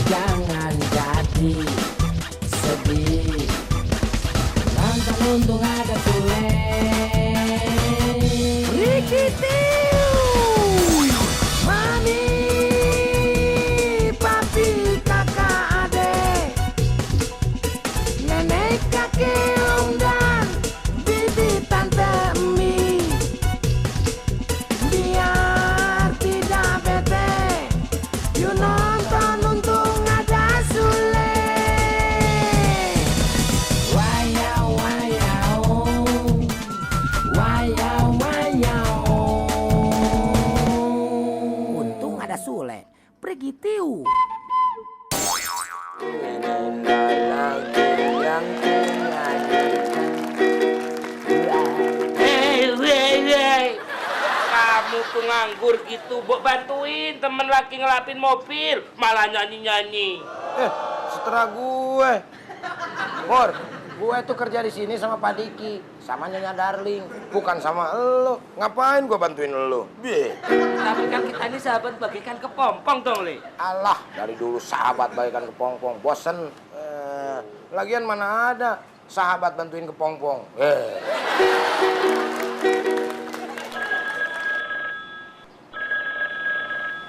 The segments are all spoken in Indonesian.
Jangan jadi sedih, nonton untung ada Sule. Rikitiu, mami, papi, kakak, adek, nenek, kakek, om dan bibi, tante, emi. Biar tidak bete, you nonton untung ada Sule. Wayau, wayau, wayau, wayau. Untung ada Sule. Pregitiu. Hei, kamu penganggur gitu, Bok bantuin temen laki ngelapin mobil, malah nyanyi-nyanyi. Setelah gue. Mor, gue tuh kerja di sini sama Pak Diki, sama Nyonya Darling, bukan sama elo. Ngapain gue bantuin elo? Tapi kan kita ini sahabat bagaikan kepompong dong, Le. Alah, dari dulu sahabat bagaikan kepompong, bosen. Lagian mana ada sahabat bantuin kepompong.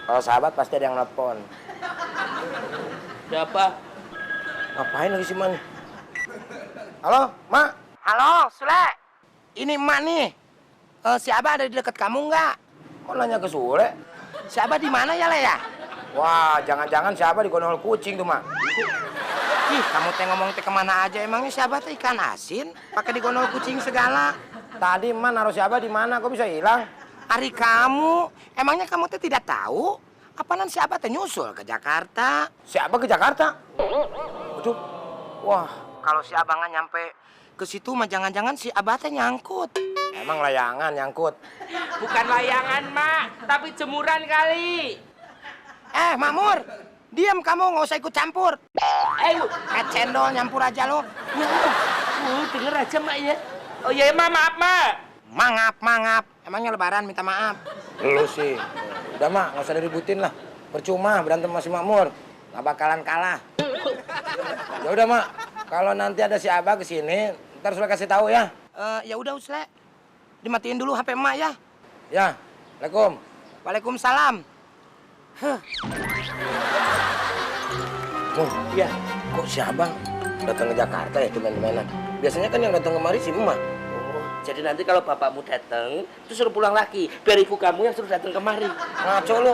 Kalau sahabat pasti ada yang nelfon. Siapa? Ngapain lagi sih, Man? Halo, Mak? Halo, Sule. Ini Mak nih. Si Abah ada di dekat kamu nggak? Kok nanya ke Sule? Si Abah di mana ya, Le ya? Wah, jangan-jangan siapa di gondol kucing tuh, Mak. Ih, kamu teh ngomong teh kemana aja? Emangnya si Abah teh ikan asin? Pakai di gondol kucing segala. Tadi Man naruh siapa di mana? Kok bisa hilang? Ari kamu, emangnya kamu teh tidak tahu? Apaan si Abah teh nyusul ke Jakarta? Siapa ke Jakarta? Aduh, wah, Kalau si Abah nggak nyampe ke situ mah jangan-jangan si Abah teh nyangkut. emang layangan nyangkut. Bukan layangan, Mak, tapi jemuran kali. Makmur, diam kamu, nggak usah ikut campur. Ayo, Kayak cendol nyampur aja lo. denger aja, Mak ya. Oh iya, Mak, maaf, Mak. Mangap. Emangnya lebaran minta maaf? Lu sih. Udah, Mak, nggak usah diributin lah. Percuma berantem sama si Makmur. Nggak bakalan kalah. Ya udah, Mak. Kalau nanti ada si Abah kesini, ntar Sule kasih tahu ya. Ya udah Usle. Dimatiin dulu HP emak ya. Ya, Assalamualaikum. Waalaikumsalam. Oh, iya. Kok si Abang datang ke Jakarta ya teman-teman? Biasanya kan yang datang kemari si Emak. Jadi nanti kalau bapakmu datang, terus suruh pulang lagi. Biar ibu kamu yang suruh datang kemari. Ngaco lu.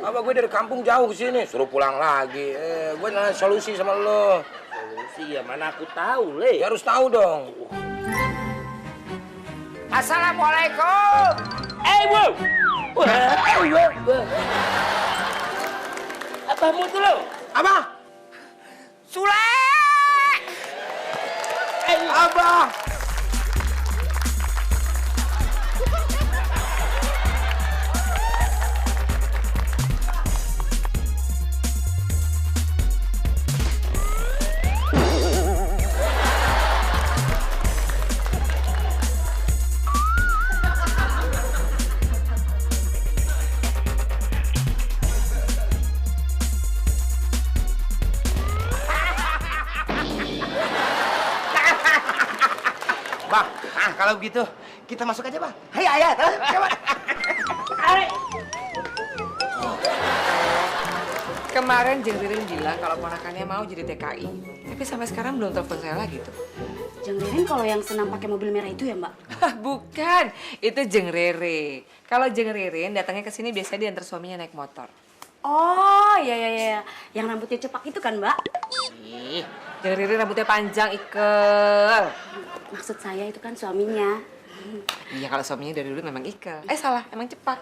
Apa gue dari kampung jauh ke sini, suruh pulang lagi. Gue nanya solusi sama lo. Solusi ya mana aku tahu, Le. Ya harus tahu dong. Assalamualaikum. Wow. Wow. Apamu tuh lo? Abah! Sule. Abah! Bang, kalau begitu kita masuk aja, Bang. Ayo, coba. Kemarin Jeng Ririn bilang kalau ponakannya mau jadi TKI. Tapi sampai sekarang belum telepon saya lagi tuh. Jeng Ririn kalau yang senang pakai mobil merah itu ya, Mbak? Bukan, itu Jeng Rere. Kalau Jeng Ririn datangnya ke sini biasanya diantar suaminya naik motor. Oh, iya. Yang rambutnya cepak itu kan, Mbak? Ih, Jeng Ririn rambutnya panjang, Ikel. Maksud saya itu kan suaminya. Iya, kalau suaminya dari dulu memang Ikel. Salah, emang cepat.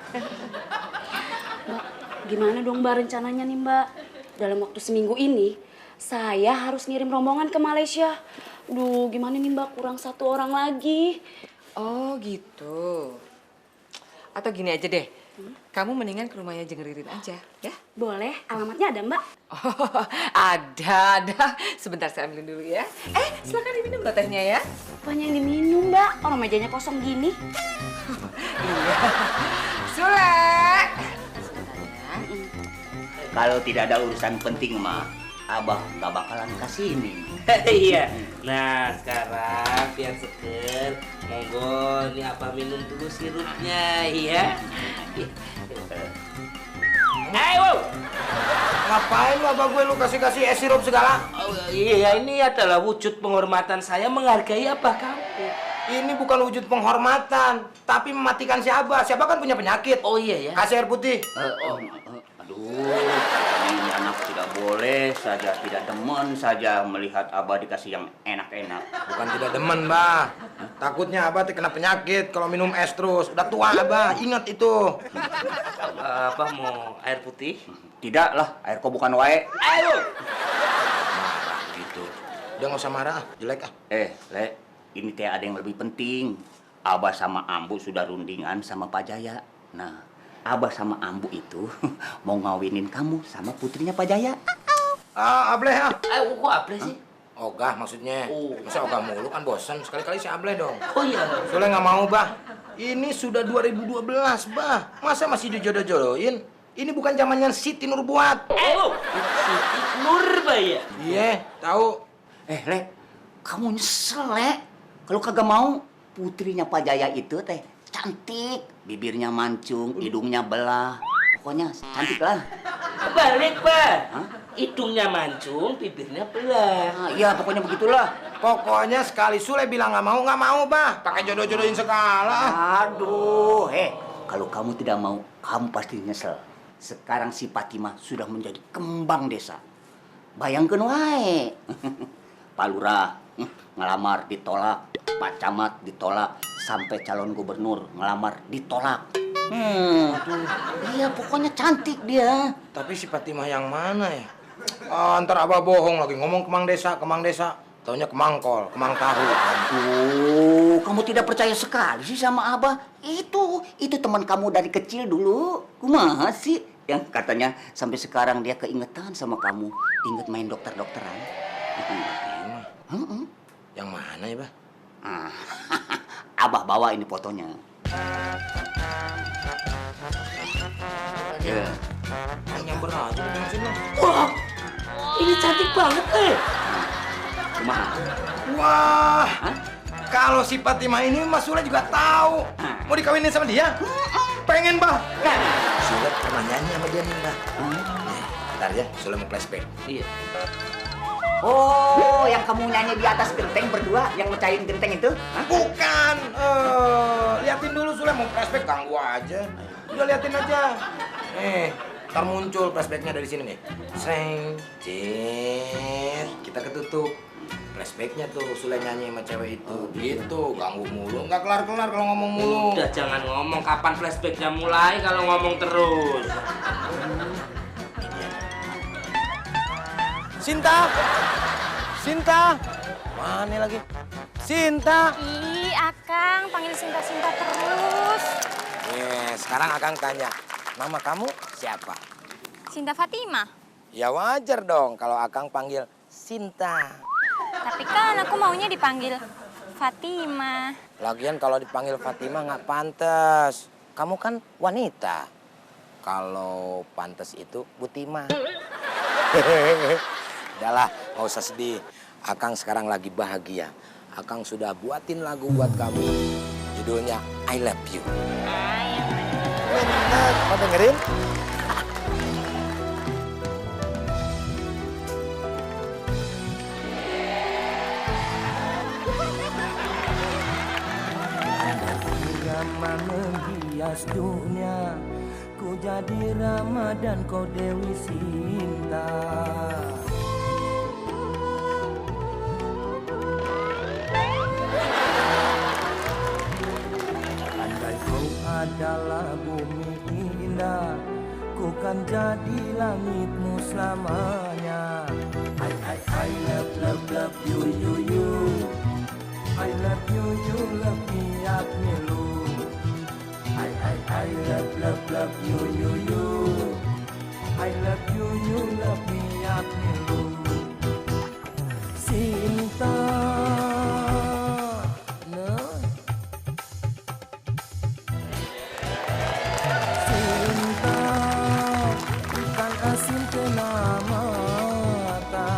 Mbak, gimana dong Mbak rencananya nih Mbak? Dalam waktu seminggu ini, saya harus ngirim rombongan ke Malaysia. Duh, gimana nih Mbak? Kurang 1 orang lagi. Oh, gitu. Atau gini aja deh. Kamu mendingan ke rumahnya Jeng Ririn aja, ya? Boleh, alamatnya ada Mbak? Oh, ada. Sebentar saya ambilin dulu ya. Silakan diminum loh tehnya ya. Apanya yang diminum Mbak? Orang mejanya kosong gini. Iya. Sule. Kalau tidak ada urusan penting mah, Abah nggak bakalan kesini. Iya. Nah, sekarang biar seger, monggo nih apa minum dulu sirupnya, ya. Ayo. Ngapain lu abah gue lu kasih es sirup segala? Oh, iya, ini adalah wujud penghormatan saya menghargai abah kamu. Ini bukan wujud penghormatan, tapi mematikan si abah. Si abah kan punya penyakit. Oh iya ya. Kasih air putih. Aduh, ini anak tidak boleh saja, tidak demen saja melihat Abah dikasih yang enak-enak. Bukan tidak demen, Bah. Takutnya abah kena penyakit kalau minum es terus. Udah tua abah, ingat itu. Apa mau air putih? Tidak lah, air kok bukan wae. Ayo. Marah gitu. Udah nggak usah marah, jelek ah. Le, ini teh ada yang lebih penting. Abah sama Ambu sudah rundingan sama Pak Jaya. Nah, Abah sama Ambu itu mau ngawinin kamu sama putrinya Pak Jaya. Ableh ah. Kok ableh sih? Ogah maksudnya. Oh. Masa ogah mulu kan bosen. Sekali-kali si ableh dong. Oh iya. Soalnya nggak mau, Bah. Ini sudah 2012, Bah. Masa masih dijodoh-jodohin? Ini bukan zamannya Siti Nurbuat. Siti Nurbaya. Iya, tahu. Le, kamu nyesel, Le. Kalau kagak mau, putrinya Pak Jaya itu teh cantik. Bibirnya mancung, hidungnya belah. Pokoknya cantik lah. Balik, Pak. Hidungnya mancung, bibirnya belah. Iya, pokoknya begitulah. Pokoknya sekali Sule bilang nggak mau, Bah. Pakai jodoh-jodohin segala. Aduh, kalau kamu tidak mau, kamu pasti nyesel. Sekarang si Fatimah sudah menjadi kembang desa. Bayangkan wae. Pak Lurah ngelamar ditolak, Pak Camat ditolak, sampai calon gubernur ngelamar ditolak. Iya, pokoknya cantik dia. Tapi si Fatimah yang mana ya? Ntar abah bohong lagi ngomong kemang desa. Taunya kemangkol, kemang tahu. Aduh, kamu tidak percaya sekali sih sama Abah. Itu teman kamu dari kecil dulu. Kumaha sih? Yang katanya sampai sekarang dia keingetan sama kamu. Ingat main dokter-dokteran. Yang mana ya, Bah? Abah bawa ini fotonya. Ya. Nyamber aja di sini. Wah, ini cantik banget, Kumaha? Wah, kalau si Fatimah ini Mas Sule juga tahu. Mau dikawinin sama dia? Pengen, Bah. Sule pernah nyanyi sama dia nih, Bah. Bentar ya, Sule mau flashback. Iya. Oh, yang kamu nyanyi di atas genteng berdua, yang mecahin genteng itu? Bukan. Liatin dulu Sule mau flashback, ganggu aja. Udah liatin aja. Ntar muncul flashbacknya dari sini nih. Seng, cit, kita ketutup. Flashbacknya tuh Sule nyanyi sama cewek itu. Gitu, ganggu mulu. Nggak kelar-kelar kalau ngomong mulu. Udah jangan ngomong, kapan flashbacknya mulai kalau ngomong terus. Sinta. Mana lagi? Sinta. Ih, Akang, panggil Sinta-Sinta terus. Sekarang Akang tanya, nama kamu siapa? Sinta Fatimah. Ya wajar dong kalau Akang panggil Sinta. Tapi kan aku maunya dipanggil Fatimah. Lagian kalau dipanggil Fatimah nggak pantas. Kamu kan wanita. Kalau pantas itu Butimah. Udahlah, nggak usah sedih. Akang sekarang lagi bahagia. Akang sudah buatin lagu buat kamu. Judulnya I Love You. Benar, mau dengerin? Irama menghias dunia, ku jadi Rama dan kau Dewi Sinta. akan jadi langitmu selamanya. I love, love, love you, you, you. I love you, you love me, at me, lu. I love, love, love you, you, you. I love you, you love me, at me, lu. Cinta, no. Cinta, ikan asin kena mata.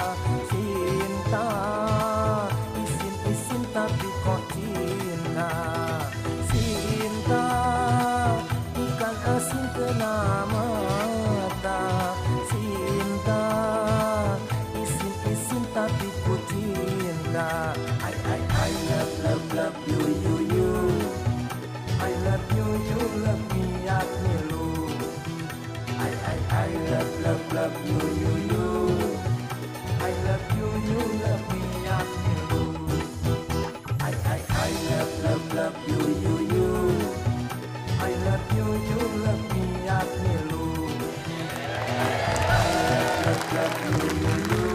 Cinta, isin-isin tapi kok cinta. Cinta, ikan asin kena mata. Cinta, isin-isin tapi ku cinta. I love, love, love you, you, you. I love you, you love me, at me, lu. I love, love, love you, you, you. I love you, you love me, at me, lu. I love, love, love you, you, you. I love you, you love me, at me, lu. I love, love you, you, you.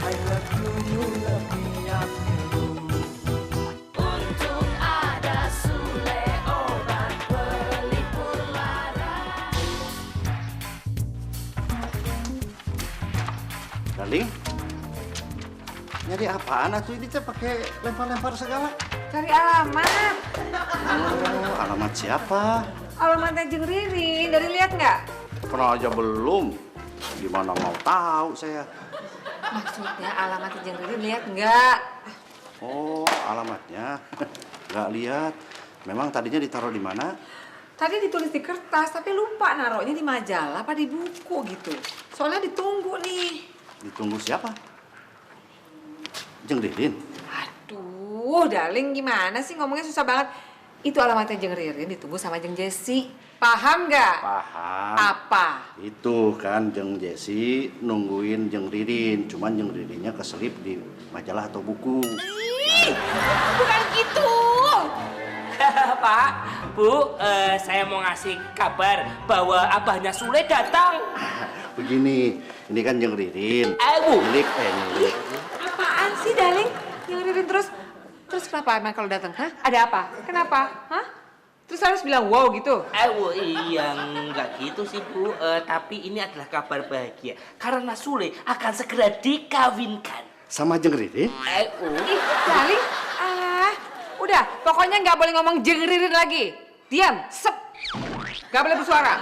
I love you, you love me, at me, lu. Untung ada Sule obat pelipur lara. Darling, nyari apaan atuh ini teh pakai lempar-lempar segala? Cari alamat. Oh, alamat siapa? Alamatnya Jeng Ririn. Dari lihat nggak? Pernah aja belum. Gimana mau tahu saya? Maksudnya alamatnya Jeng Ririn lihat nggak? Oh, alamatnya. Nggak lihat. Memang tadinya ditaruh di mana? Tadi ditulis di kertas, tapi lupa naruhnya di majalah apa di buku gitu. Soalnya ditunggu nih. Ditunggu siapa? Jeng Ririn. Aduh, darling gimana sih ngomongnya susah banget. Itu alamatnya Jeng Ririn ditunggu sama Jeng Jesse. Paham nggak? Paham. Apa? Itu kan Jeng Jesse nungguin Jeng Ririn. Cuman Jeng Ririnnya keselip di majalah atau buku. Bukan gitu. Pak, Bu, saya mau ngasih kabar bahwa abahnya Sule datang. Begini, ini kan Jeng Ririn. Nyulik. Apaan sih, darling? Jeng Ririn terus kenapa emang kalau datang? Hah? Ada apa? Kenapa? Hah? Terus harus bilang wow gitu? Iya, enggak gitu sih, Bu. Tapi ini adalah kabar bahagia. Karena Sule akan segera dikawinkan. Sama Jeng Ririn? Ih, darling. Udah, pokoknya nggak boleh ngomong Jeng Ririn lagi. Diam, sep. Nggak boleh bersuara.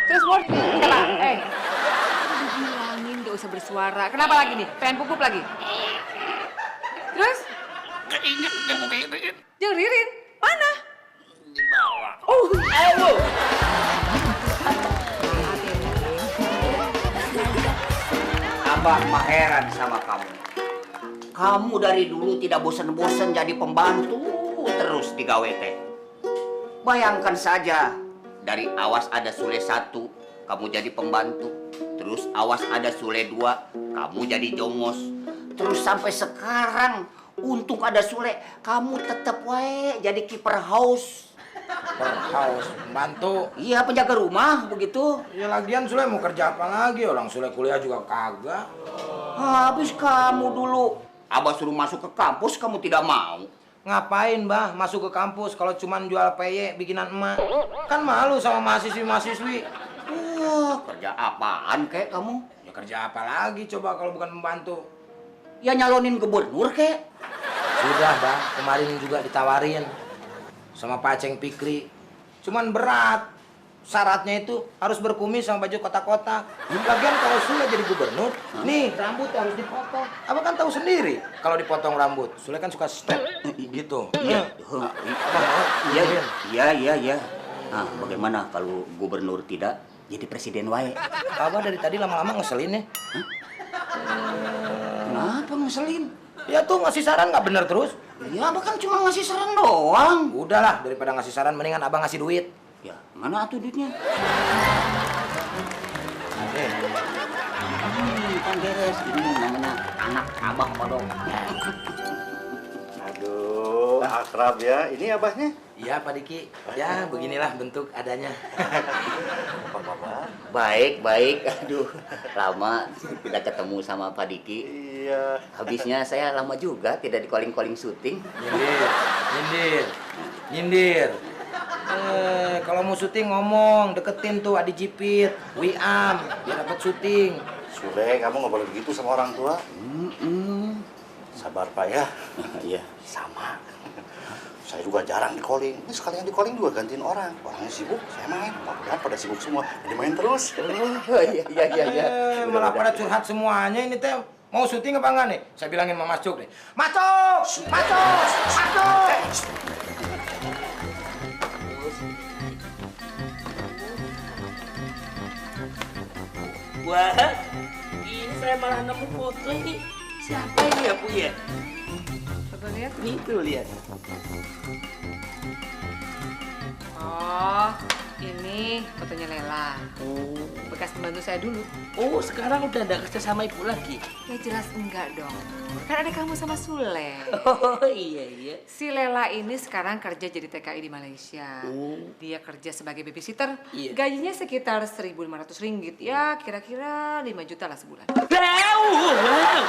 Terus, Word, kenapa? Bilangin nggak usah bersuara. Kenapa lagi nih? Pengen pupup lagi? Terus? Keinget Jeng Ririn. Jeng Ririn? Mana? Di bawah. Oh, Abah mah heran sama kamu. Kamu dari dulu tidak bosan-bosan jadi pembantu terus di gawe teh. Bayangkan saja, dari awas ada Sule 1, kamu jadi pembantu. Terus awas ada Sule 2, kamu jadi jongos. Terus sampai sekarang, untung ada Sule, kamu tetap wae jadi kiper house. Perhaus, pembantu. Iya, penjaga rumah begitu. Ya lagian Sule mau kerja apa lagi? Orang Sule kuliah juga kagak. Habis kamu dulu. Abah suruh masuk ke kampus, kamu tidak mau. Ngapain, Bah, masuk ke kampus kalau cuman jual PY bikinan emak? Kan malu sama mahasiswi-mahasiswi. Kerja apaan kek kamu? Ya kerja apa lagi coba kalau bukan pembantu? Ya nyalonin gubernur kek. Sudah, Bah, kemarin juga ditawarin sama Pak Aceng Pikri. Cuman berat. Syaratnya itu harus berkumis sama baju kotak-kotak. Lagian kalau Sule jadi gubernur, nih rambut harus dipotong. Abang kan tahu sendiri kalau dipotong rambut. Sule kan suka step gitu. Iya. Abang mau? Iya. Nah, bagaimana kalau gubernur tidak jadi presiden wae? Abang dari tadi lama-lama ngeselin ya. Kenapa ngeselin? Ya tuh ngasih saran nggak bener terus. Ya, abang kan cuma ngasih saran doang. Udahlah, daripada ngasih saran mendingan abang ngasih duit. Ya, mana atuh duitnya? Kan beres. Ini namanya anak abah kodok. Aduh, akrab ya. Ini abahnya? Iya Pak Diki. Ya beginilah bentuk adanya. Bapak. Baik, baik. Aduh, lama tidak ketemu sama Pak Diki. Iya. Habisnya saya lama juga tidak di calling-calling syuting. Nyindir. Kalau mau syuting ngomong, deketin tuh Adi Jipit, Wiam, biar dapat syuting. Sule, kamu nggak boleh begitu sama orang tua. Sabar Pak ya. Iya. Sama. Saya juga jarang di calling. Ini sekalian di calling juga gantiin orang. Orangnya sibuk, saya main. Mudah-mudahan pada sibuk semua. Jadi main terus. Oh, iya. Malah pada curhat semuanya ini teh. Mau syuting apa enggak nih? Saya bilangin sama Mas Cuk nih. Mas Cuk! Wah, ini saya malah nemu foto ini. Siapa ini ya, Bu ya? Coba lihat. Nih tuh lihat. Oh, ini fotonya Lela. Bekas pembantu saya dulu. Oh, sekarang udah nggak kerja sama ibu lagi. Ya jelas enggak dong. Kan ada kamu sama Sule. Oh iya. Si Lela ini sekarang kerja jadi TKI di Malaysia. Dia kerja sebagai babysitter. Iya. Gajinya sekitar 1.500 ringgit. Ya kira-kira 5 juta lah sebulan. Wow.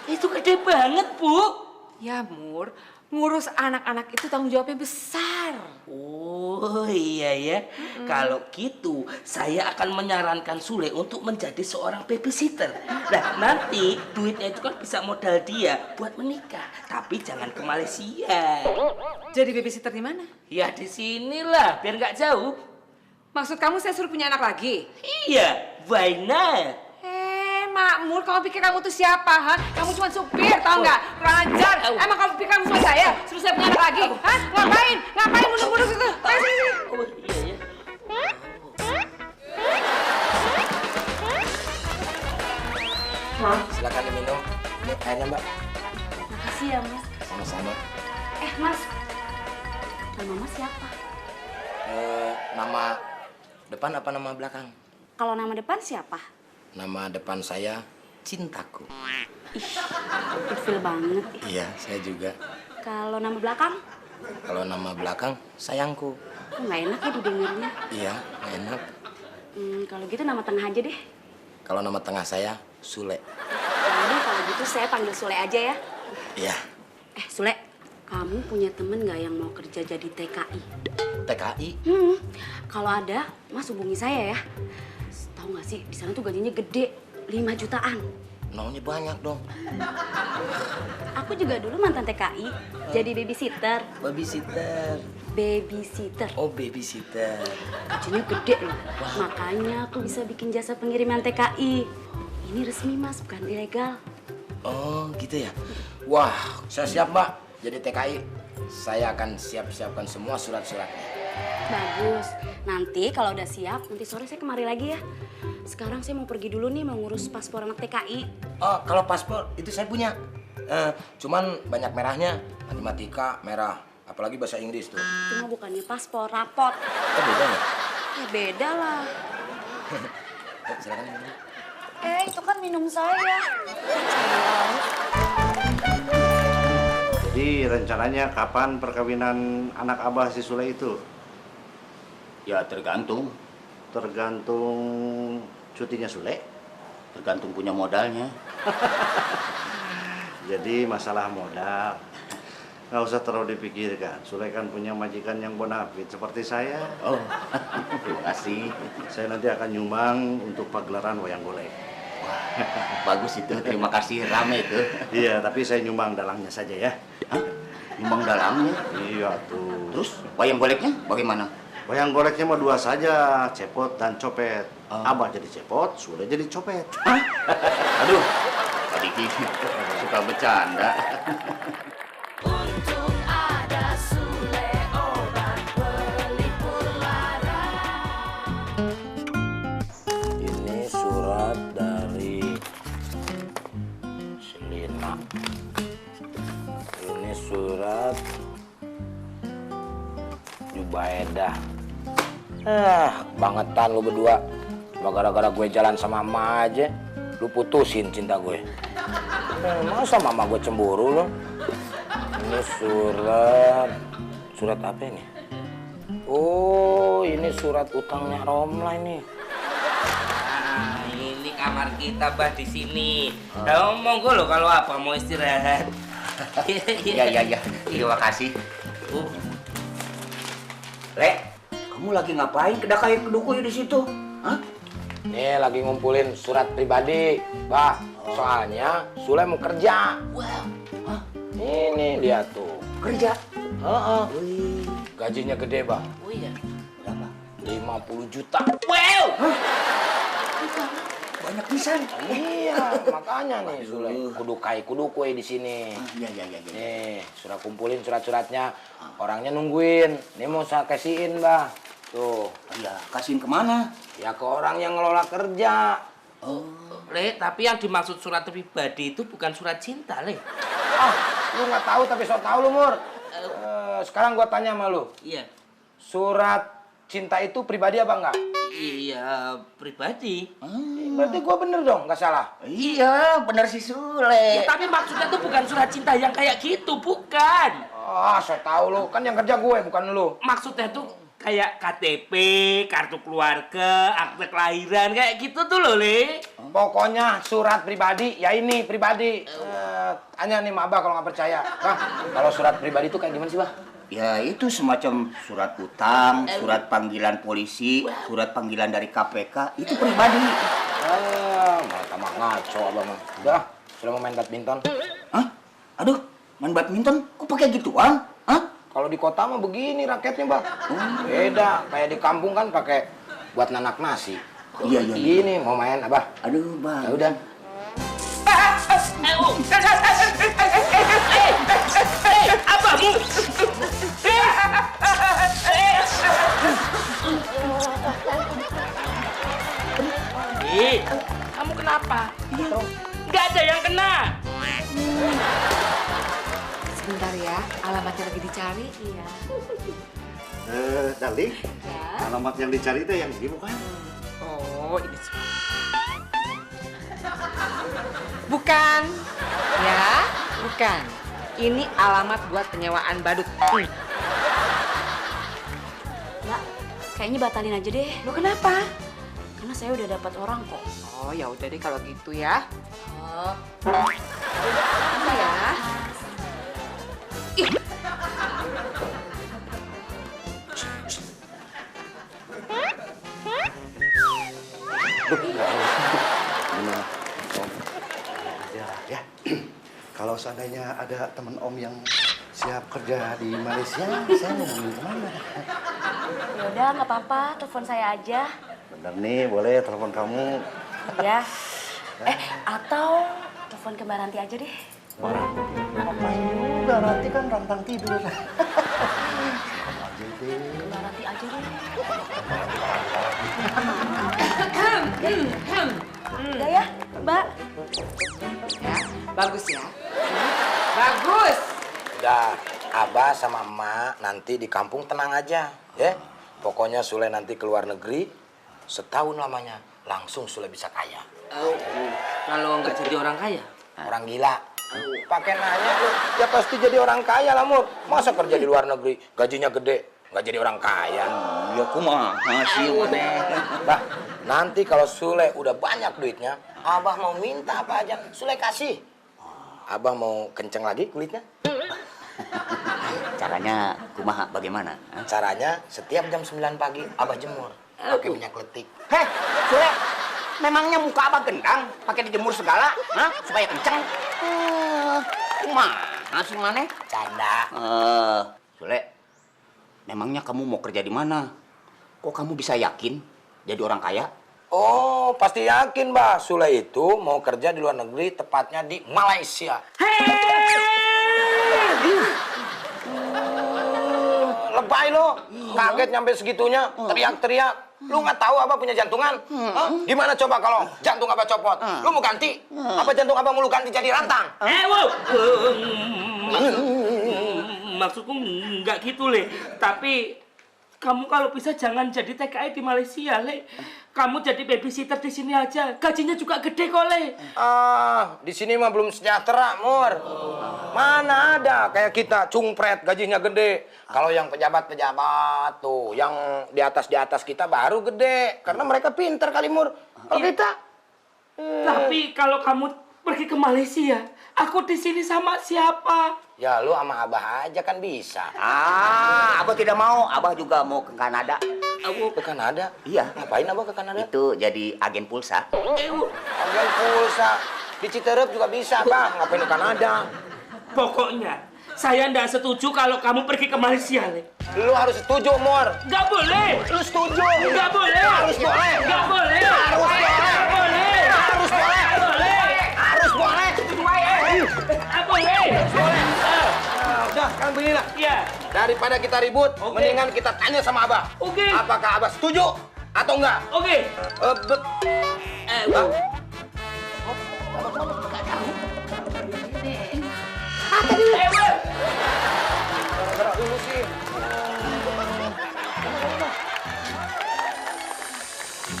Itu gede banget, Bu. Ya Mur, ngurus anak-anak itu tanggung jawabnya besar. Oh iya ya. Kalau gitu, saya akan menyarankan Sule untuk menjadi seorang babysitter. Nah, nanti duitnya itu kan bisa modal dia buat menikah. Tapi jangan ke Malaysia. Jadi babysitter di mana? Ya di sinilah, biar nggak jauh. Maksud kamu saya suruh punya anak lagi? Iya, why not? Makmur, kamu pikir kamu tuh siapa, ha? Kamu cuma supir, tau nggak? Kurang ajar. Emang kamu pikir kamu cuma saya? Suruh saya punya anak lagi? Hah? Ngapain? Ngapain mundur-mundur situ? Ayo sini. Oh iya ya. Silakan diminum. Ini airnya Mbak. Makasih ya, Mas. Sama-sama. Mas. Nama Mas siapa? Nama depan apa nama belakang? Kalau nama depan siapa? Nama depan saya Cintaku. Ilfil banget. Iya, saya juga. Kalau nama belakang? Kalau nama belakang Sayangku. Kok nggak enak ya didengarnya? Iya, nggak enak. Kalau gitu nama tengah aja deh. Kalau nama tengah saya Sule. Jadi kalau gitu saya panggil Sule aja ya. Iya. Sule, kamu punya temen nggak yang mau kerja jadi TKI? TKI? Kalau ada, Mas hubungi saya ya. Tahu nggak sih, di sana tuh gajinya gede, 5 jutaan. Naunya banyak dong. Aku juga dulu mantan TKI, jadi babysitter. Babysitter. Oh, babysitter. Gajinya gede loh. Makanya aku bisa bikin jasa pengiriman TKI. Ini resmi Mas, bukan ilegal. Oh, gitu ya. Wah, saya siap Mbak. Jadi TKI, saya akan siapkan semua surat-suratnya. Bagus. Nanti kalau udah siap, nanti sore saya kemari lagi ya. Sekarang saya mau pergi dulu nih, mau ngurus paspor anak TKI. Oh, kalau paspor itu saya punya. Cuman banyak merahnya. Matematika merah, apalagi bahasa Inggris tuh. Itu mah bukannya paspor, rapot. Oh, beda ya? Ya beda lah. Silakan minum. Itu kan minum saya. Jadi rencananya kapan perkawinan anak abah si Sule itu? Ya tergantung. Tergantung cutinya Sule. Tergantung punya modalnya. Jadi masalah modal nggak usah terlalu dipikirkan. Sule kan punya majikan yang bonafit seperti saya. Oh, terima kasih. Saya nanti akan nyumbang untuk pagelaran wayang golek. Bagus itu, terima kasih, rame itu. Iya, tapi saya nyumbang dalangnya saja ya. Hah? Nyumbang dalangnya? Iya tuh. Terus wayang goleknya bagaimana? Wayang goleknya mah 2 saja, cepot dan copet. Abah jadi cepot, Sule jadi copet. Hah? Aduh, Pak Diki suka bercanda. Ini surat dari Selina. Ini surat Jubaedah. Bangetan lu berdua. Cuma gara-gara gue jalan sama Mama aja, lu putusin cinta gue. Masa Mama gue cemburu lu? Ini surat apa ini? Oh, ini surat utangnya Romla ini. Nah, ini kamar kita bah di sini. Monggo loh kalau apa mau istirahat. Iya. Terima kasih. Le, kamu lagi ngapain kedakay-kedukui di situ? Hah? Nih lagi ngumpulin surat pribadi, Bah. Soalnya Sule mau kerja. Hah? Ini lihat tuh. Kerja? Heeh. Wih, Gajinya gede, Bah. Oh iya. berapa? 50 juta. Wow. Banyak pisan. Iya, makanya nih Sule kudu kue di sini. Iya. Nih, sudah kumpulin surat-suratnya. Orangnya nungguin. Nih mau saya kasihin, Bah. Tuh. Iya, kasihin kemana? Ya ke orang yang ngelola kerja. Le, tapi yang dimaksud surat pribadi itu bukan surat cinta, Le. Ah, lu nggak tahu tapi sok tahu lu, Mur. Sekarang gua tanya sama lu. Iya. Surat cinta itu pribadi apa enggak? Iya, pribadi. Berarti gua bener dong, nggak salah. Iya, bener si Ya, Sule. tapi maksudnya tuh bukan surat cinta yang kayak gitu, bukan. Ah, sok tahu lu. Kan yang kerja gue, bukan lu. Maksudnya tuh kayak KTP, kartu keluarga, akte kelahiran, kayak gitu tuh loh, Le. Pokoknya surat pribadi, ya ini pribadi. Tanya nih sama Abah kalau nggak percaya. Bah, kalau surat pribadi itu kayak gimana sih, Bah? Ya itu semacam surat utang, surat panggilan polisi, surat panggilan dari KPK, itu pribadi. Malah tambah ngaco Abah mah. Udah, sudah mau main badminton. Hah? Aduh, main badminton kok pakai gituan? Hah? Kalau di kota mah begini raketnya, Bah. Beda, kayak di kampung kan pakai buat nanak nasi. Iya. Gini mau main, Abah. Aduh, Bang. Ya udah. Abahmu. Kamu kenapa? Nggak ada yang kena. Sebentar ya, alamatnya lagi dicari. Iya. Darling, Ya. alamat yang dicari itu yang ini bukan? Oh, ini bukan. Ya, bukan. Ini alamat buat penyewaan badut. Mbak, kayaknya batalin aja deh. Lo kenapa? Karena saya udah dapat orang kok. Oh, ya udah deh kalau gitu ya. Apa ya? Ih. Ya. Kalau seandainya ada teman Om yang siap kerja di Malaysia, saya mau ngomongin kemana? Ya udah, nggak apa-apa. Telepon saya aja. Bener nih, boleh telepon kamu. Ya. Atau telepon ke Mbak Ranti aja deh. Ngapain juga, nanti kan rantang tidur. Aja deh. Ke Mbak Ranti aja deh. Udah ya, Mbak. Ya, bagus ya. Bagus. Udah, Abah sama Emak nanti di kampung tenang aja, ya. Pokoknya Sule nanti keluar negeri setahun lamanya, langsung Sule bisa kaya. Kalau nggak jadi orang kaya? Orang gila. Pakai nanya lu, ya pasti jadi orang kaya lah, Mur. Masa kerja di luar negeri, gajinya gede, nggak jadi orang kaya. Ya kumaha sih maneh. Bah, nanti kalau Sule udah banyak duitnya, Abah mau minta apa aja, Sule kasih. Abah mau kenceng lagi kulitnya? Caranya kumaha bagaimana? Hah? Caranya setiap jam 9 pagi Abah jemur pakai minyak letik. Heh, Sule, memangnya muka Abah gendang pakai dijemur segala, hah? Supaya kenceng? Kumaha sih maneh? Canda. Sule, memangnya kamu mau kerja di mana? Kok kamu bisa yakin jadi orang kaya? Oh, pasti yakin, Bah. Sule itu mau kerja di luar negeri, tepatnya di Malaysia. Lebay lo, kaget nyampe segitunya, teriak-teriak. Lu nggak tahu Abah punya jantungan? Hah? Gimana coba kalau jantung Abah copot? Lu mau ganti? Apa jantung Abah mau lu ganti jadi rantang? Wow. Maksudku nggak gitu, Le. Tapi kamu kalau bisa jangan jadi TKI di Malaysia, Le. Kamu jadi babysitter di sini aja. Gajinya juga gede kok, Le. Di sini mah belum sejahtera, Mur. Mana ada kayak kita cungpret gajinya gede. Kalau yang pejabat-pejabat tuh, yang di atas kita baru gede. Karena mereka pinter kali, Mur. Kalau kita... Tapi kalau kamu pergi ke Malaysia, aku di sini sama siapa? Ya lu sama Abah aja kan bisa. Abah tidak mau. Abah juga mau ke Kanada. Aku ke Kanada? Iya. Ngapain Abah ke Kanada? Itu jadi agen pulsa. Agen pulsa. Di Citerep juga bisa, Bang. Ngapain ke Kanada? Pokoknya, saya nggak setuju kalau kamu pergi ke Malaysia, Le. Lu harus setuju, Mor. Nggak boleh. Lu setuju. Nggak boleh. Harus boleh. Nggak boleh. Harus boleh. Nggak boleh. Harus boleh. Nggak boleh. Harus boleh. Nggak boleh. Udah, sekarang beginilah. Iya. Daripada kita ribut, mendingan kita tanya sama Abah. Oke. Apakah Abah setuju atau enggak? Oke. Bang. Gerak dulu sih.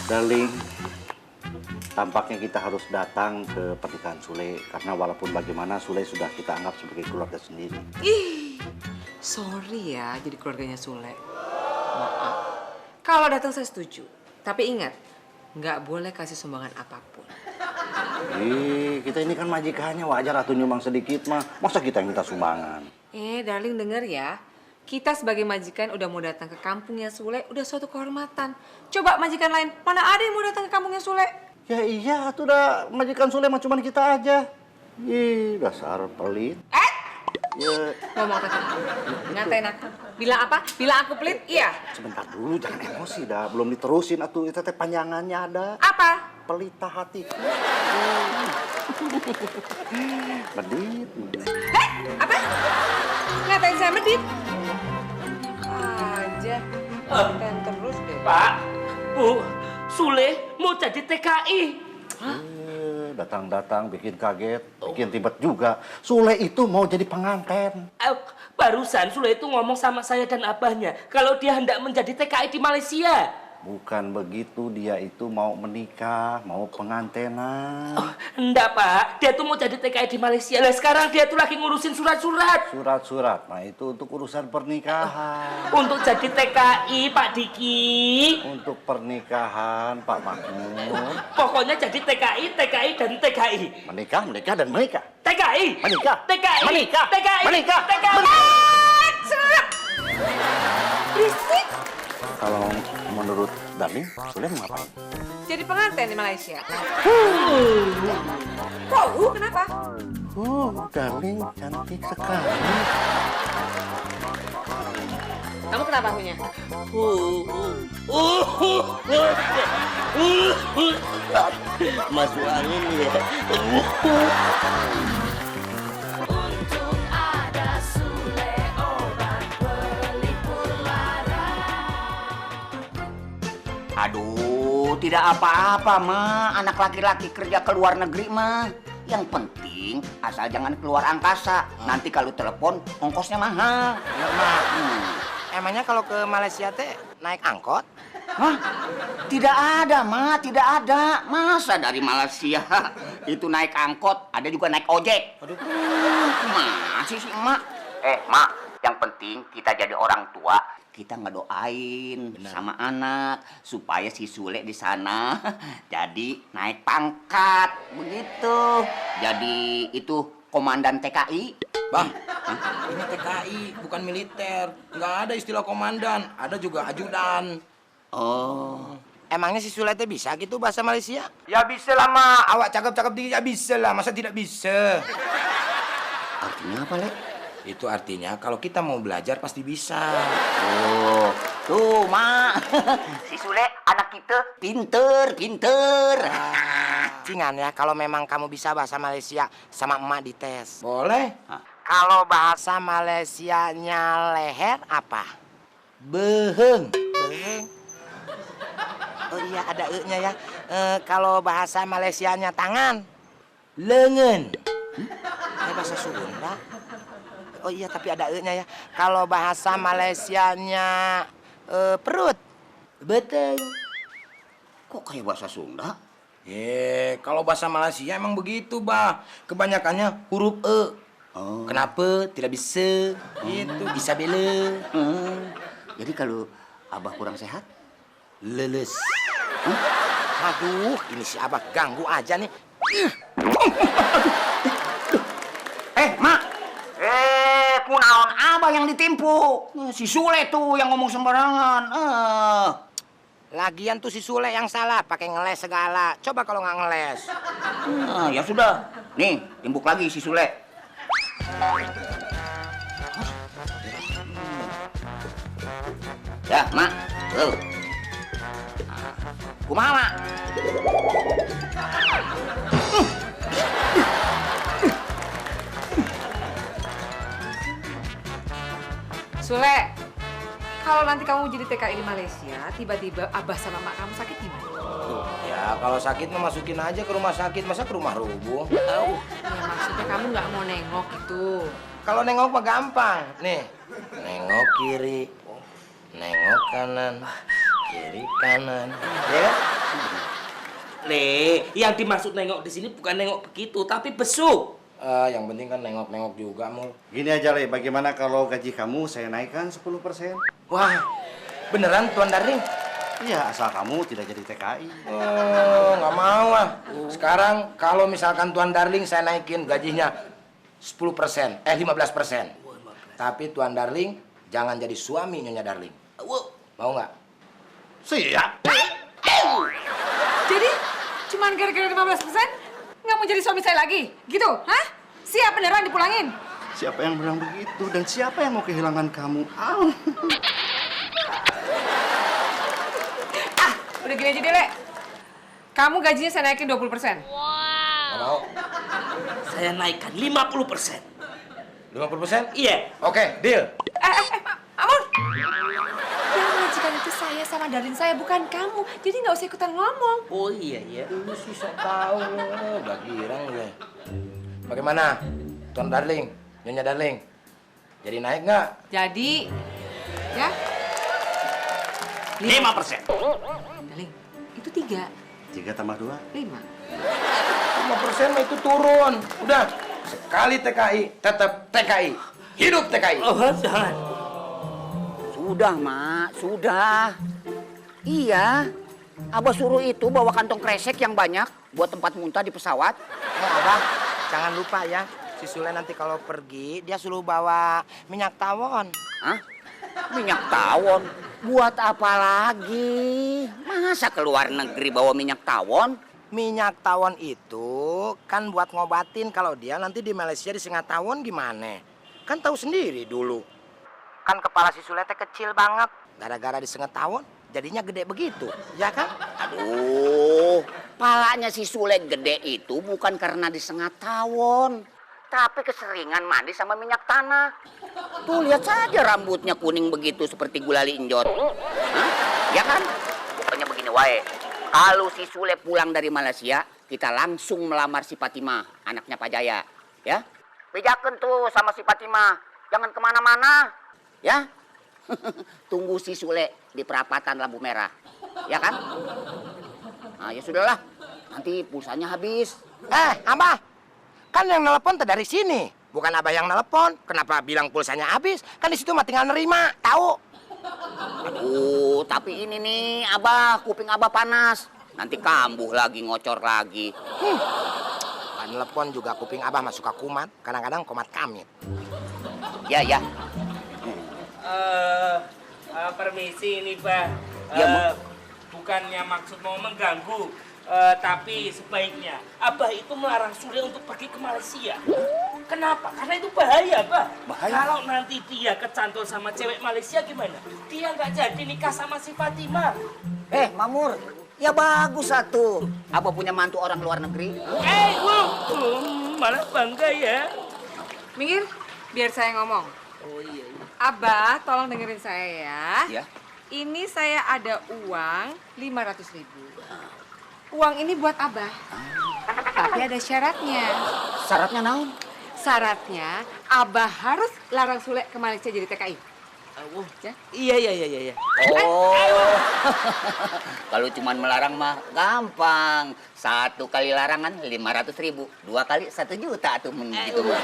Darling, tampaknya kita harus datang ke pernikahan Sule karena walaupun bagaimana Sule sudah kita anggap sebagai keluarga sendiri. Ih, sorry ya jadi keluarganya Sule. Maaf. Kalau datang saya setuju. Tapi ingat, nggak boleh kasih sumbangan apapun. Kita ini kan majikannya, wajar atuh nyumbang sedikit mah. Masa kita yang minta sumbangan? Darling denger ya. Kita sebagai majikan udah mau datang ke kampungnya Sule, udah suatu kehormatan. Coba majikan lain, mana ada yang mau datang ke kampungnya Sule? Ya iya, tuh udah majikan Sule mah cuman kita aja. Ih, dasar pelit. Ya. Ngomong apa? Ngatain aku. Bilang apa? Bilang aku pelit? Iya. Sebentar dulu, jangan emosi dah. Belum diterusin atuh, itu teh panjangannya ada. Apa? Pelita hati. Medit. Apa? Ngatain saya medit? Aja. Ngatain terus deh. Pak, Bu, Sule mau jadi TKI. Datang-datang bikin kaget, bikin ribet juga. Sule itu mau jadi pengantin. Barusan Sule itu ngomong sama saya dan abahnya kalau dia hendak menjadi TKI di Malaysia. Bukan begitu, dia itu mau menikah, mau pengantenan. Enggak, Pak. Dia tuh mau jadi TKI di Malaysia. Lah sekarang dia tuh lagi ngurusin surat-surat. Surat-surat, nah itu untuk urusan pernikahan. Untuk jadi TKI, Pak Diki. Untuk pernikahan, Pak Mahmud. Pokoknya jadi TKI, TKI, dan TKI. Menikah, menikah, dan menikah. TKI. Menikah. TKI. Menikah. TKI. Menikah. TKI. Berisik. Kalau menurut Darling, Sule mau ngapain? Jadi pengantin di Malaysia. Kok? Kenapa? Darling cantik sekali. Kamu kenapa punya? Masuk angin ya. Aduh, tidak apa-apa, Ma. Anak laki-laki kerja ke luar negeri, mah. Yang penting asal jangan keluar angkasa. Nanti kalau telepon, ongkosnya mahal. Bener, Mak. Emangnya kalau ke Malaysia teh naik angkot? Hah? Tidak ada, Ma. Tidak ada. Masa dari Malaysia itu naik angkot, ada juga naik ojek. Aduh. Masih sih, Mak. Mak, yang penting kita jadi orang tua. Kita ngedoain sama anak supaya si Sule di sana jadi naik pangkat begitu. Jadi itu komandan TKI. Bang, ini TKI bukan militer. Nggak ada istilah komandan, ada juga ajudan. Oh. Emangnya si Sule teh bisa gitu bahasa Malaysia? Ya bisa lah, Ma. Awak cakep-cakep dikit ya bisa lah. Masa tidak bisa? Artinya apa, Le? Itu artinya kalau kita mau belajar pasti bisa. Oh, tuh, Mak. Si Sule anak kita pinter. Cingan ya, kalau memang kamu bisa bahasa Malaysia sama emak dites. Boleh? Kalau bahasa Malaysianya leher apa? Beheng. Beheng. Oh iya, ada e-nya ya. Kalau bahasa Malaysianya tangan? Lengan. Bahasa Sunda. Oh iya, tapi ada e-nya ya. Kalau bahasa Malaysianya Perut. Betul. Kok kayak bahasa Sunda? Kalau bahasa Malaysia emang begitu, Bah. Kebanyakannya huruf E. Oh. Kenapa tidak bisa? Itu Isabella. Jadi kalau Abah kurang sehat, leles. Aduh, ini si Abah ganggu aja nih. Mak. Kunaon Abah yang ditimpu? Si Sule tuh yang ngomong sembarangan. Lagian tuh si Sule yang salah, pakai ngeles segala. Coba kalau nggak ngeles. Ya sudah. Nih, timbuk lagi si Sule. Ya, Mak. Tuh. Kumaha, Mak? Sule, kalau nanti kamu jadi TKI di Malaysia, tiba-tiba Abah sama Mak kamu sakit gimana? Ya kalau sakit mah masukin aja ke rumah sakit, masa ke rumah rubuh? Ya maksudnya kamu nggak mau nengok gitu. Kalau nengok mah gampang. Nih, nengok kiri, nengok kanan, kiri kanan. Ya kan? Yang dimaksud nengok di sini bukan nengok begitu, tapi besuk. Yang penting kan nengok-nengok juga, Mul. Gini aja, Le, bagaimana kalau gaji kamu saya naikkan 10%? Wah, beneran Tuan Darling? Iya, asal kamu tidak jadi TKI. Nggak mau ah. Sekarang kalau misalkan Tuan Darling saya naikin gajinya 10%, 15%. Tapi Tuan Darling jangan jadi suami Nyonya Darling. Mau nggak? Siap. Jadi, cuman gara-gara 15% nggak mau jadi suami saya lagi? Gitu? Hah? Siap beneran dipulangin? Siapa yang bilang begitu dan siapa yang mau kehilangan kamu? Udah gini aja deh, Le. Kamu gajinya saya naikin 20%. Nggak mau. Saya naikkan 50%. 50%? Iya. Oke, deal. Amor! Yang mengajikan itu saya sama Darling saya, bukan kamu. Jadi nggak usah ikutan ngomong. Oh iya. Lu sih sok tahu lo, udah girang gue. Bagaimana, Tuan Darling, Nyonya Darling? Jadi naik nggak? Jadi, ya? 5%. Darling, itu 3. 3 tambah 2? 5. 5% mah itu turun. Udah, sekali TKI, tetap TKI. Hidup TKI. Oh, jangan. Sudah, Mak. Sudah. Iya. Abah suruh itu bawa kantong kresek yang banyak buat tempat muntah di pesawat. Abah, jangan lupa ya. Si Sule nanti kalau pergi, dia suruh bawa minyak tawon. Hah? Minyak tawon? Buat apa lagi? Masa ke luar negeri bawa minyak tawon? Minyak tawon itu kan buat ngobatin kalau dia nanti di Malaysia disengat tawon gimana? Kan tahu sendiri dulu. Kan kepala si Sule teh kecil banget. Gara-gara disengat tawon, jadinya gede begitu. Ya kan? Aduh, palanya si Sule gede itu bukan karena disengat tawon. Tapi keseringan mandi sama minyak tanah. Tuh, lihat saja rambutnya kuning begitu seperti gulali injot. Hah? Ya kan? Pokoknya begini wae. Kalau si Sule pulang dari Malaysia, kita langsung melamar si Fatimah, anaknya Pak Jaya. Ya? Bejaken tuh sama si Fatimah. Jangan kemana-mana. Ya? Tunggu si Sule di perapatan Lampu Merah. Ya kan? Nah, ya sudahlah. Nanti pulsanya habis. Abah. Kan yang nelpon dari sini. Bukan Abah yang nelpon. Kenapa bilang pulsanya habis? Kan di situ mah tinggal nerima. Tahu? Aduh, tapi ini nih, Abah, kuping Abah panas. Nanti kambuh lagi, ngocor lagi. Kan nelpon juga kuping Abah mah suka kumat. Kadang-kadang kumat kamit. Ya. Permisi ini, Pak. Ya, Bukannya maksud mau mengganggu, tapi sebaiknya Abah itu melarang Sule untuk pergi ke Malaysia. Kenapa? Karena itu bahaya, Pak. Bahaya? Kalau nanti dia kecantol sama cewek Malaysia gimana? Dia nggak jadi nikah sama si Fatimah. Mamur, ya bagus satu. Abah punya mantu orang luar negeri. Malah bangga ya. Minggir, biar saya ngomong. Oh iya. Abah, tolong dengerin saya ya. Ya. Ini saya ada uang 500.000. Uang ini buat Abah. Tapi ada syaratnya. Syaratnya naon? Syaratnya Abah harus larang Sule ke Malaysia jadi TKI. Iya. Oh, kalau cuman melarang mah gampang. 1 kali larangan 500.000, 2 kali 1 juta tuh gitu mah.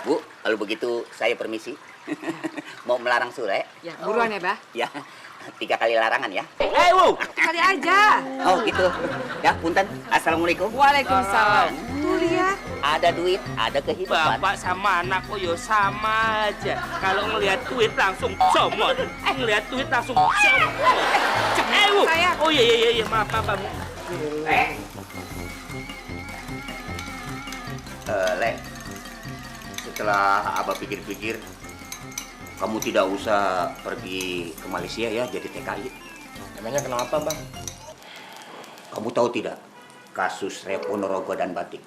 Bu, kalau begitu saya permisi. Mau melarang Sule? Ya, buruan ya, Bah. Ya, 3 kali larangan ya. Sekali aja. Oh gitu. Ya, punten. Assalamualaikum. Waalaikumsalam. Tuh lihat. Ada duit, ada kehidupan. Bapak sama anak yo sama aja. Kalau ngelihat duit langsung comot. Ngelihat duit langsung comot. Saya. Oh iya, maaf. Le, setelah Abah pikir-pikir, kamu tidak usah pergi ke Malaysia ya jadi TKI. Emangnya kenapa, Bang? Kamu tahu tidak, kasus Repo Norogo dan Batik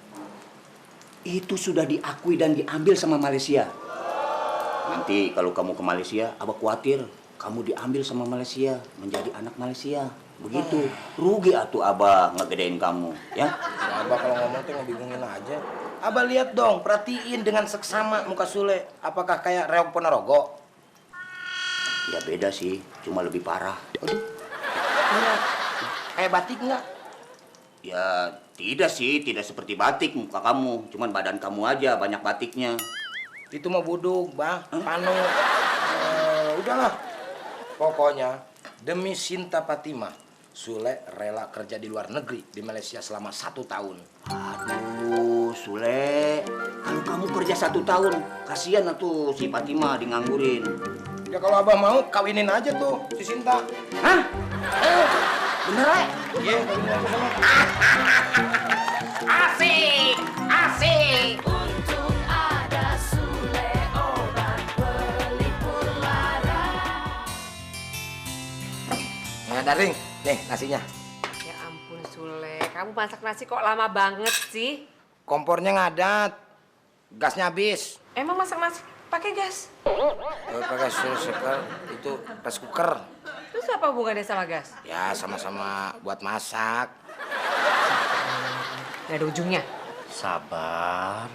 itu sudah diakui dan diambil sama Malaysia. Nanti kalau kamu ke Malaysia, Abah khawatir kamu diambil sama Malaysia, menjadi anak Malaysia. Begitu, rugi atuh Abah ngegedein kamu, ya? Ya, Abah kalau ngomong tuh ngebingungin aja. Abah lihat dong, perhatiin dengan seksama muka Sule. Apakah kayak Reok Ponorogo? Ya beda sih, cuma lebih parah. Kayak Batik nggak? Ya tidak sih, tidak seperti Batik muka kamu. Cuman badan kamu aja banyak batiknya. Itu mah buduk, Bang. Panu. Udahlah. Pokoknya demi Sinta Fatimah, Sule rela kerja di luar negeri di Malaysia selama 1 tahun. Aduh, Sule, kalau kamu kerja 1 tahun, kasihan atuh si Fatimah nganggurin. Ya kalau Abah mau, kawinin aja tuh si Sinta. Hah? Bener ya? Iya, kawinin aja sama. Asik, asik. Untung ada Sule obat pelipur lara. Nah, Darling, nih nasinya. Ya ampun, Sule. Kamu masak nasi kok lama banget sih? Kompornya ngadat, gasnya habis. Emang masak nasi pakai gas? Pakai sugar itu rice cooker. Terus apa hubungannya sama gas? Ya sama-sama buat masak. Gak ada ujungnya. Sabar.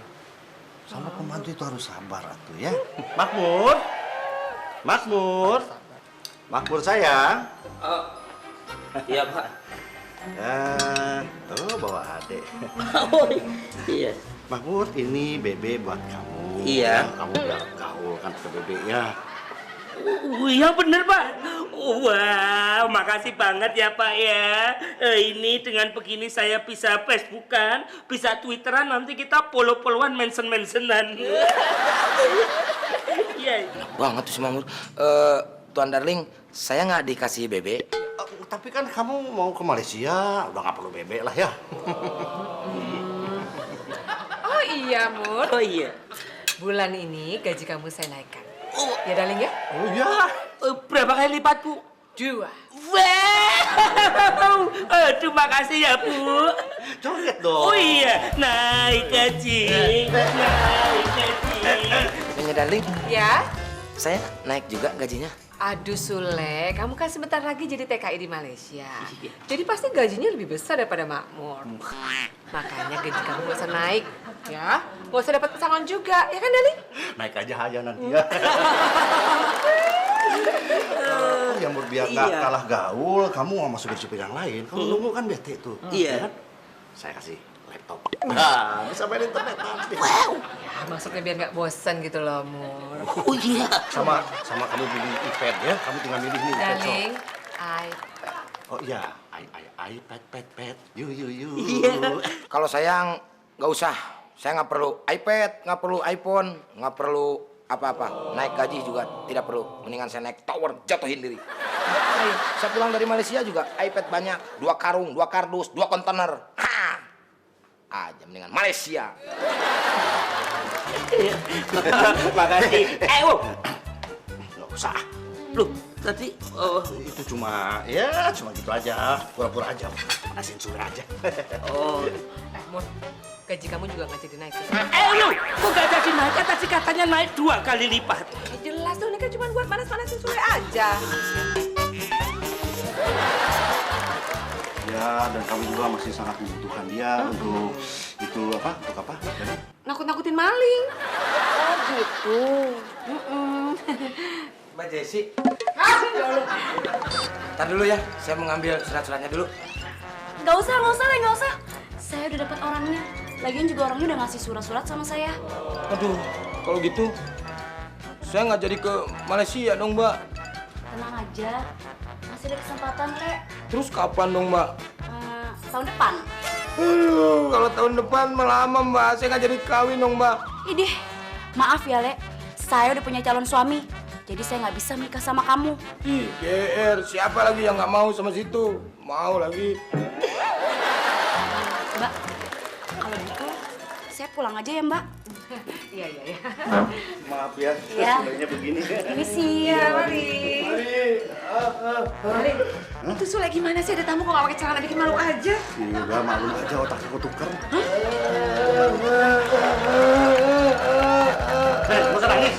Sama pembantu itu harus sabar atuh ya. Makmur sayang. Iya, Pak. Tuh bawa adek. Oh, iya. Makmur, ini bebe buat kamu. Iya. Kamu biar gaul kan ke bebe ya. Iya bener, Pak. Wow, makasih banget ya, Pak ya. Ini dengan begini saya bisa Facebookan, bisa Twitteran, nanti kita follow-followan, mention-mentionan. Iya. Banget tuh si Mamur. Tuan Darling, saya nggak dikasih bebek. Tapi kan kamu mau ke Malaysia, udah nggak perlu bebe lah ya. Oh iya, Mur. Oh iya. Bulan ini gaji kamu saya naikkan. Ya, Darling ya? Oh iya. Berapa kali lipat, Bu? 2. Wow. Aduh, makasih ya, Bu. Joget dong. Oh iya, naik gaji. Naik gaji. Nyonya Darling, Ya? saya naik juga gajinya. Aduh, Sule, kamu kan sebentar lagi jadi TKI di Malaysia. Jadi pasti gajinya lebih besar daripada Makmur. Makanya gaji kamu gak usah naik, ya. Gak usah dapat pesangon juga, ya kan, Darling? Naik aja nanti ya. Yang biar nggak kalah gaul, kamu nggak masuk supir yang lain. Kamu nunggu kan bete tuh. Iya. Ya kan? Saya kasih laptop. Nah, bisa main internet nanti. Ya, maksudnya biar nggak bosan gitu loh, Mur. Oh iya. Sama kamu pilih iPad ya. Kamu tinggal milih nih. Darling, iPad. Oh iya, iPad, pad. Yu. Iya. Kalau sayang nggak usah. Saya nggak perlu iPad, nggak perlu iPhone, nggak perlu apa-apa. Naik gaji juga tidak perlu. Mendingan saya naik tower, jatuhin diri. Saya pulang dari Malaysia juga iPad banyak. 2 karung, 2 kardus, 2 kontainer. Aja mendingan Malaysia. Makasih. Nggak usah. Loh, tadi Itu cuma gitu aja. Pura-pura aja. Manasin Sule aja. oh. Mur, gaji kamu juga nggak jadi naik. Lu, kok gak jadi naik? Tadi katanya naik 2 kali lipat. Ya jelas dong, ini kan cuma buat panas-panasin Sule aja. Ya, dan kamu juga masih sangat membutuhkan dia untuk itu apa? Untuk apa? Nakut-nakutin maling. Oh gitu. Mbak Jessi. Ntar dulu ya, saya mau ngambil surat-suratnya dulu. Nggak usah, Le, nggak usah. Saya udah dapat orangnya. Lagian juga orangnya udah ngasih surat-surat sama saya. Aduh, kalau gitu saya nggak jadi ke Malaysia dong, Mbak. Tenang aja, masih ada kesempatan, Le. Terus kapan dong, Mbak? Tahun depan. Kalau tahun depan lama, Mbak. Saya nggak jadi kawin dong, Mbak. Idih, maaf ya, Le. Saya udah punya calon suami. Jadi saya nggak bisa menikah sama kamu. Ih, GR. Siapa lagi yang nggak mau sama situ? Mau lagi. Mbak, kalau gitu saya pulang aja ya, Mbak. Iya. Maaf ya, Ya. sudahnya begini. Ini sih. Iya, mari. Mari. Itu Sule gimana sih? Ada tamu kok nggak pakai celana, bikin malu aja. Ya udah, malu aja otaknya kok tuker. Nggak usah nangis.